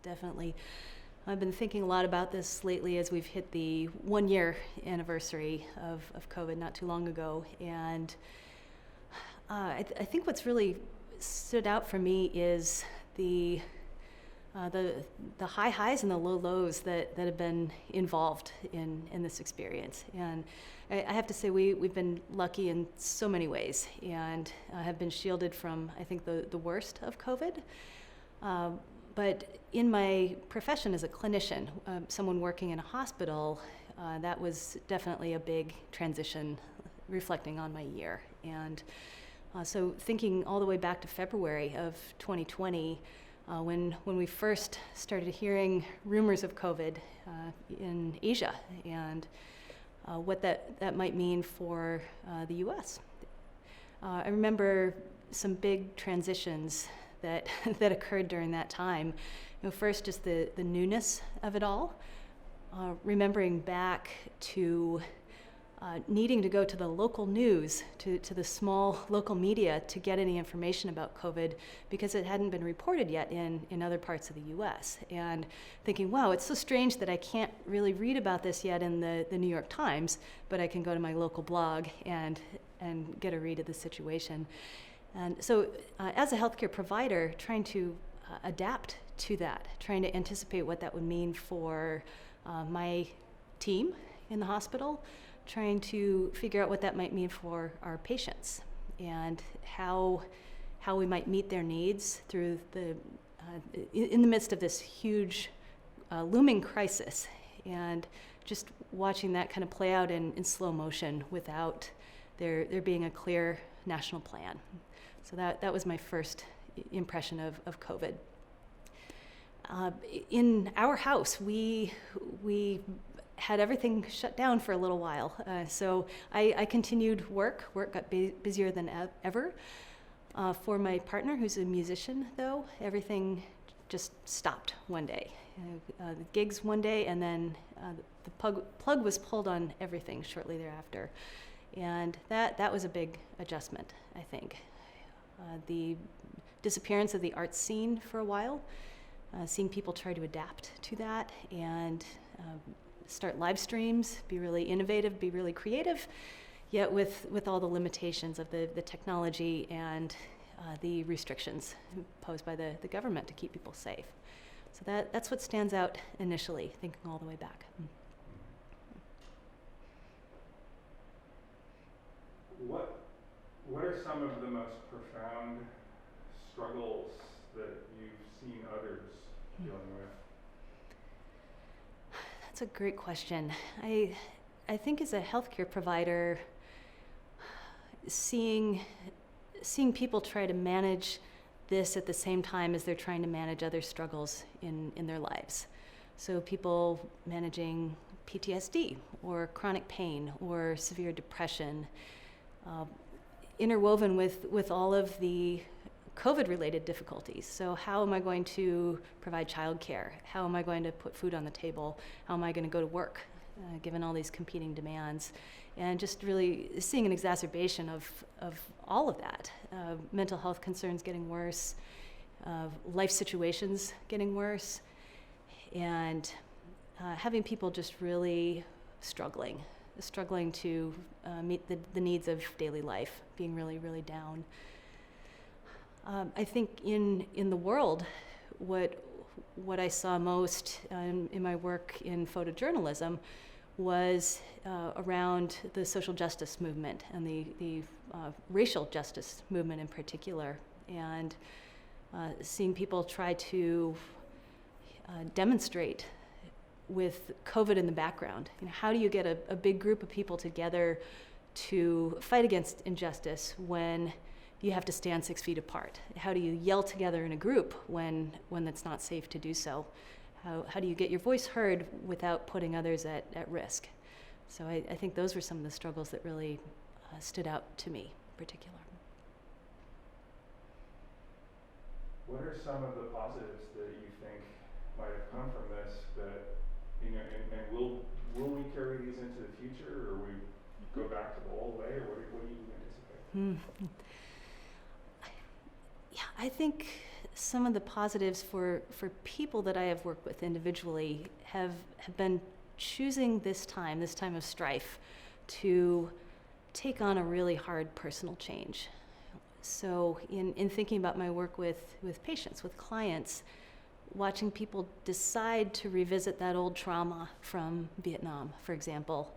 definitely. I've been thinking a lot about this lately as we've hit the 1 year anniversary of COVID not too long ago. And I think what's really stood out for me is the high highs and the low lows that have been involved in this experience. And I have to say we've been lucky in so many ways and have been shielded from, I think, the worst of COVID. But in my profession as a clinician, someone working in a hospital, that was definitely a big transition reflecting on my year. And so thinking all the way back to February of 2020, when we first started hearing rumors of COVID in Asia and what that might mean for the US. I remember some big transitions that that occurred during that time. First, just the newness of it all. Remembering back to needing to go to the local news, to the small local media to get any information about COVID because it hadn't been reported yet in other parts of the US. And thinking, wow, it's so strange that I can't really read about this yet in the New York Times, but I can go to my local blog and get a read of the situation. And so as a healthcare provider, trying to adapt to that, trying to anticipate what that would mean for my team in the hospital, trying to figure out what that might mean for our patients and how we might meet their needs through in the midst of this huge looming crisis, and just watching that kind of play out in slow motion without there being a clear national plan. So that was my first impression of COVID. In our house, we had everything shut down for a little while. So I continued work got busier than ever. For my partner, who's a musician, though, everything just stopped one day. The gigs one day, and then the plug was pulled on everything shortly thereafter. And that was a big adjustment, I think. The disappearance of the art scene for a while, seeing people try to adapt to that and start live streams, be really innovative, be really creative, yet with all the limitations of the technology and the restrictions posed by the government to keep people safe. So that's what stands out initially, thinking all the way back. What are some of the most profound struggles that you've seen others dealing with? That's a great question. I think as a healthcare provider, seeing people try to manage this at the same time as they're trying to manage other struggles in their lives. So people managing PTSD or chronic pain or severe depression, interwoven with all of the COVID-related difficulties. So how am I going to provide childcare? How am I going to put food on the table? How am I going to go to work, given all these competing demands? And just really seeing an exacerbation of all of that. Mental health concerns getting worse, life situations getting worse, and having people just really struggling to meet the needs of daily life, being really, really down. I think in the world, what I saw most in my work in photojournalism was around the social justice movement and the racial justice movement in particular, and seeing people try to demonstrate with COVID in the background. How do you get a big group of people together to fight against injustice when you have to stand 6 feet apart? How do you yell together in a group when it's not safe to do so? How do you get your voice heard without putting others at risk? So I think those were some of the struggles that really stood out to me in particular. What are some of the positives that you think might have come from this that, and will we carry these into the future, or we go back to the old way, or what do you anticipate? Yeah, I think some of the positives for people that I have worked with individually have been choosing this time of strife, to take on a really hard personal change. So in thinking about my work with patients, with clients, watching people decide to revisit that old trauma from Vietnam, for example,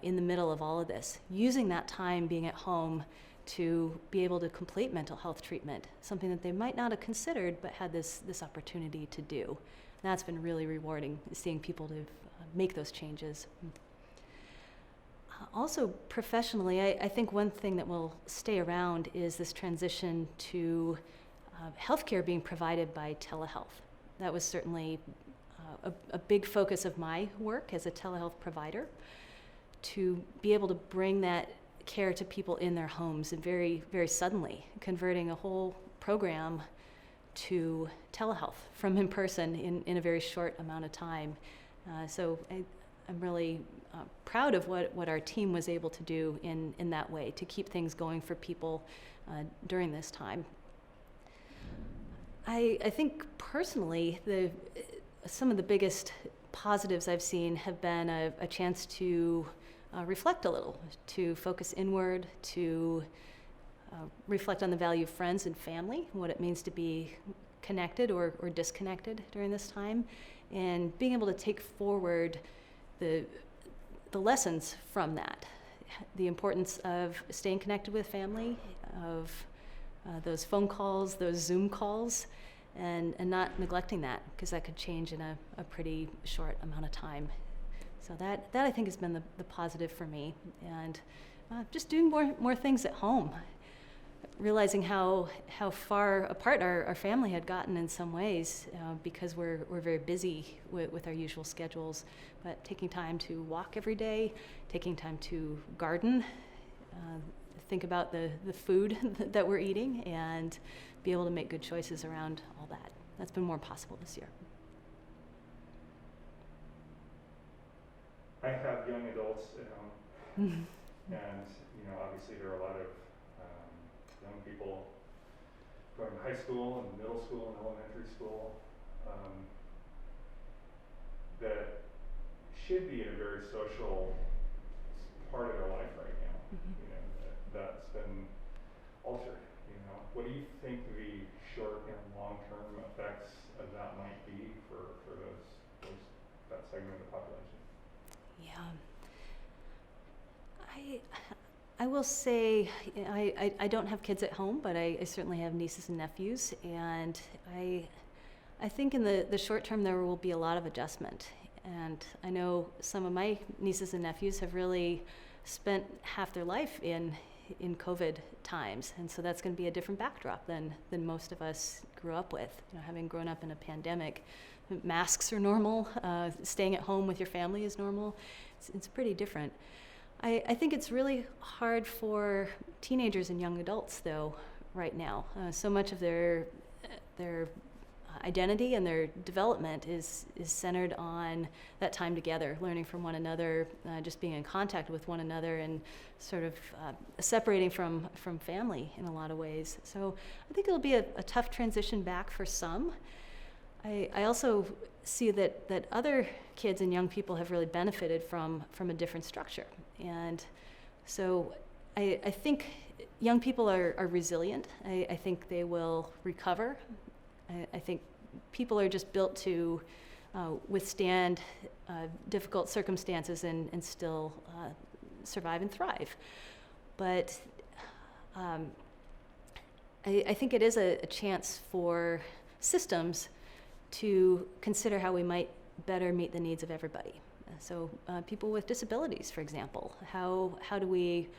in the middle of all of this, using that time being at home to be able to complete mental health treatment, something that they might not have considered but had this opportunity to do. And that's been really rewarding, seeing people to make those changes. Also, professionally, I think one thing that will stay around is this transition to healthcare being provided by telehealth. That was certainly a big focus of my work as a telehealth provider, to be able to bring that care to people in their homes, and very, very suddenly converting a whole program to telehealth from in person in a very short amount of time. So I'm really proud of what our team was able to do in that way, to keep things going for people during this time. I think personally, some of the biggest positives I've seen have been a chance to reflect a little, to focus inward, to reflect on the value of friends and family, what it means to be connected or disconnected during this time, and being able to take forward the lessons from that, the importance of staying connected with family, of those phone calls, those Zoom calls, and not neglecting that, because that could change in a pretty short amount of time. So that I think has been the positive for me, and just doing more things at home, realizing how far apart our family had gotten in some ways, because we're very busy with our usual schedules, but taking time to walk every day, taking time to garden, think about the food that we're eating, and be able to make good choices around all that. That's been more possible this year. I have young adults at home, and obviously there are a lot of young people going to high school and middle school and elementary school that should be in a very social part of their life right now. That's been altered. What do you think the short and long-term effects of that might be for that segment of the population? Yeah, I will say, I don't have kids at home, but I certainly have nieces and nephews, and I think in the short term there will be a lot of adjustment. And I know some of my nieces and nephews have really spent half their life in COVID times, and so that's going to be a different backdrop than most of us grew up with. Having grown up in a pandemic, masks are normal, staying at home with your family is normal. It's pretty different. I think it's really hard for teenagers and young adults, though, right now. So much of their identity and their development is centered on that time together, learning from one another, just being in contact with one another, and sort of separating from family in a lot of ways. So I think it'll be a tough transition back for some. I also see that other kids and young people have really benefited from a different structure. And so I think young people are resilient. I think they will recover. I think people are just built to withstand difficult circumstances and still survive and thrive. But I think it is a chance for systems to consider how we might better meet the needs of everybody. So people with disabilities, for example, how do we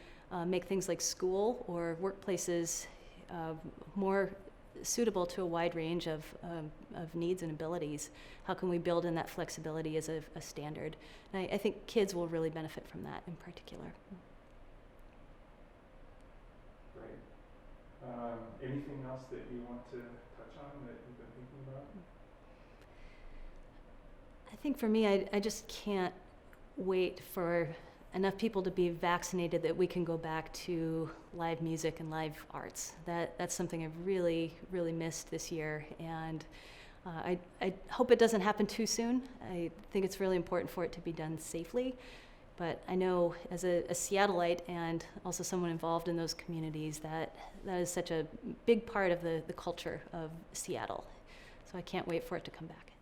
make things like school or workplaces more suitable to a wide range of needs and abilities? How can we build in that flexibility as a standard? And I think kids will really benefit from that in particular. Great. Anything else that you want to touch on that you've been thinking about? I think for me, I just can't wait for enough people to be vaccinated that we can go back to live music and live arts. That's something I've really, really missed this year, and I hope it doesn't happen too soon. I think it's really important for it to be done safely, but I know as a Seattleite and also someone involved in those communities that is such a big part of the culture of Seattle. So I can't wait for it to come back.